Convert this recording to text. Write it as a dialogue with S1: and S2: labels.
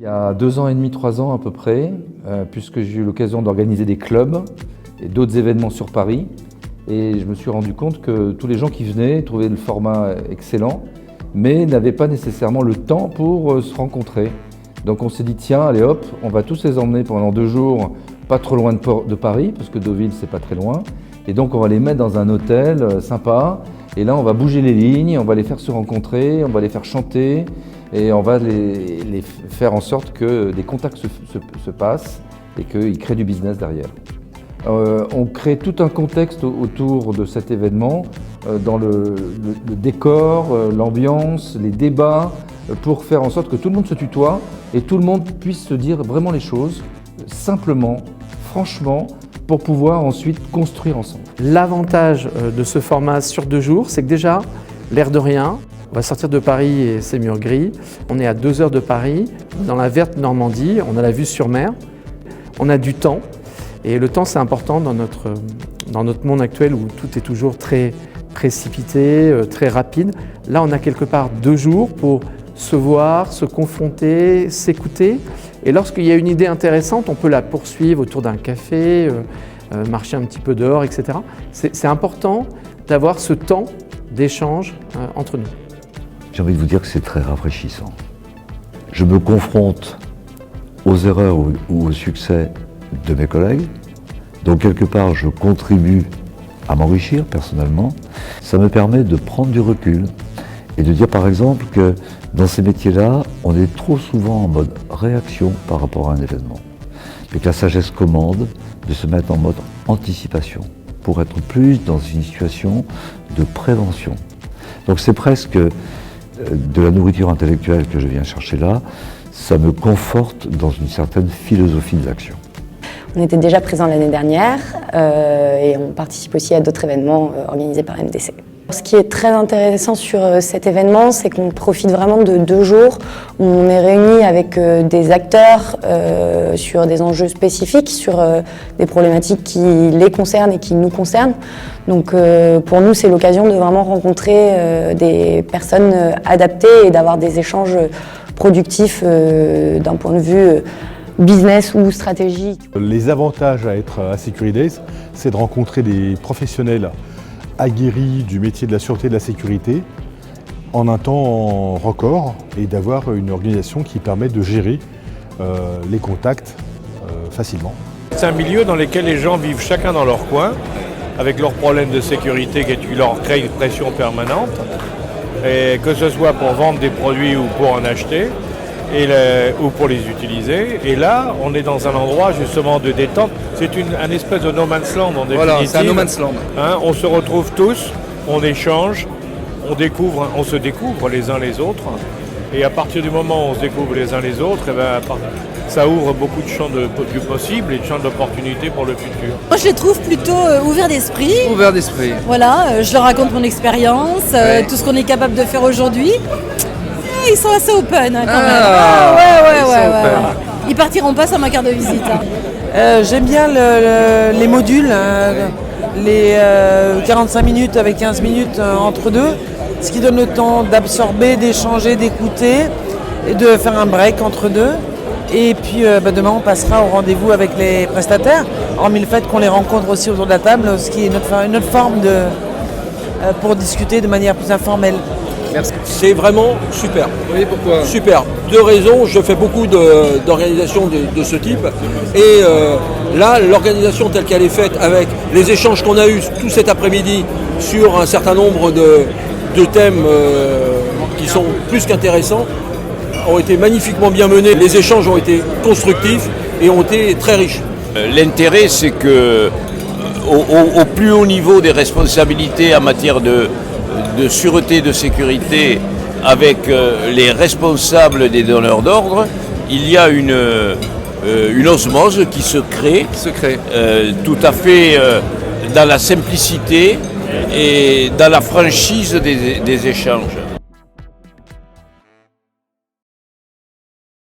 S1: Il y a 2 ans et demi, 3 ans à peu près, puisque j'ai eu l'occasion d'organiser des clubs et d'autres événements sur Paris. Et je me suis rendu compte que tous les gens qui venaient trouvaient le format excellent, mais n'avaient pas nécessairement le temps pour se rencontrer. Donc on s'est dit, tiens, allez hop, on va tous les emmener pendant 2 jours, pas trop loin de Paris, parce que Deauville, c'est pas très loin. Et donc on va les mettre dans un hôtel sympa, et là on va bouger les lignes, on va les faire se rencontrer, on va les faire chanter, et on va les faire en sorte que des contacts se passent et qu'ils créent du business derrière. On crée tout un contexte autour de cet événement, dans le décor, l'ambiance, les débats, pour faire en sorte que tout le monde se tutoie et tout le monde puisse se dire vraiment les choses, simplement, franchement, pour pouvoir ensuite construire ensemble.
S2: L'avantage de ce format sur 2 jours, c'est que déjà, l'air de rien, on va sortir de Paris et ses murs gris, on est à 2 heures de Paris, dans la verte Normandie, on a la vue sur mer, on a du temps, et le temps c'est important dans notre monde actuel où tout est toujours très précipité, très rapide. Là on a quelque part 2 jours pour se voir, se confronter, s'écouter, et lorsqu'il y a une idée intéressante, on peut la poursuivre autour d'un café, marcher un petit peu dehors, etc. C'est important d'avoir ce temps d'échange entre nous.
S3: J'ai envie de vous dire que c'est très rafraîchissant. Je me confronte aux erreurs ou au succès de mes collègues, donc quelque part je contribue à m'enrichir personnellement. Ça me permet de prendre du recul et de dire par exemple que dans ces métiers-là, on est trop souvent en mode réaction par rapport à un événement. Et que la sagesse commande de se mettre en mode anticipation pour être plus dans une situation de prévention. Donc c'est presque de la nourriture intellectuelle que je viens chercher là, ça me conforte dans une certaine philosophie de l'action.
S4: On était déjà présents l'année dernière et on participe aussi à d'autres événements organisés par MDC. Ce qui est très intéressant sur cet événement, c'est qu'on profite vraiment de 2 jours où on est réunis avec des acteurs sur des enjeux spécifiques, sur des problématiques qui les concernent et qui nous concernent. Donc pour nous, c'est l'occasion de vraiment rencontrer des personnes adaptées et d'avoir des échanges productifs d'un point de vue business ou stratégique.
S5: Les avantages à être à Securidays, c'est de rencontrer des professionnels aguerris du métier de la sûreté et de la sécurité en un temps record et d'avoir une organisation qui permet de gérer les contacts facilement.
S6: C'est un milieu dans lequel les gens vivent chacun dans leur coin, avec leurs problèmes de sécurité qui leur créent une pression permanente, et que ce soit pour vendre des produits ou pour en acheter, ou pour les utiliser. Et là, on est dans un endroit justement de détente. C'est un espèce de no man's land en définitive.
S7: Voilà, c'est un no man's land.
S6: On se retrouve tous, on échange, on se découvre les uns les autres. Et à partir du moment où on se découvre les uns les autres, ça ouvre beaucoup de champs du possible et de champs d'opportunités pour le futur.
S8: Moi, je les trouve plutôt ouverts d'esprit.
S7: Ouvert d'esprit.
S8: Voilà, je leur raconte mon expérience, tout ce qu'on est capable de faire aujourd'hui. Ils sont assez open quand même. Ouais. Ils partiront pas sans ma carte de visite.
S9: J'aime bien les modules, les 45 minutes avec 15 minutes entre deux, ce qui donne le temps d'absorber, d'échanger, d'écouter et de faire un break entre deux. Et puis demain on passera au rendez-vous avec les prestataires, hormis le fait qu'on les rencontre aussi autour de la table, ce qui est une autre forme pour discuter de manière plus informelle.
S7: Merci.
S10: C'est vraiment super.
S7: Oui, pourquoi ?
S10: Super. 2 raisons, je fais beaucoup d'organisations de ce type. Et là, l'organisation telle qu'elle est faite, avec les échanges qu'on a eus tout cet après-midi sur un certain nombre de thèmes qui sont plus qu'intéressants, ont été magnifiquement bien menés. Les échanges ont été constructifs et ont été très riches.
S11: L'intérêt, c'est que au plus haut niveau des responsabilités en matière de sûreté, de sécurité, avec les responsables des donneurs d'ordre, il y a une osmose qui se crée, tout à fait dans la simplicité et dans la franchise des échanges.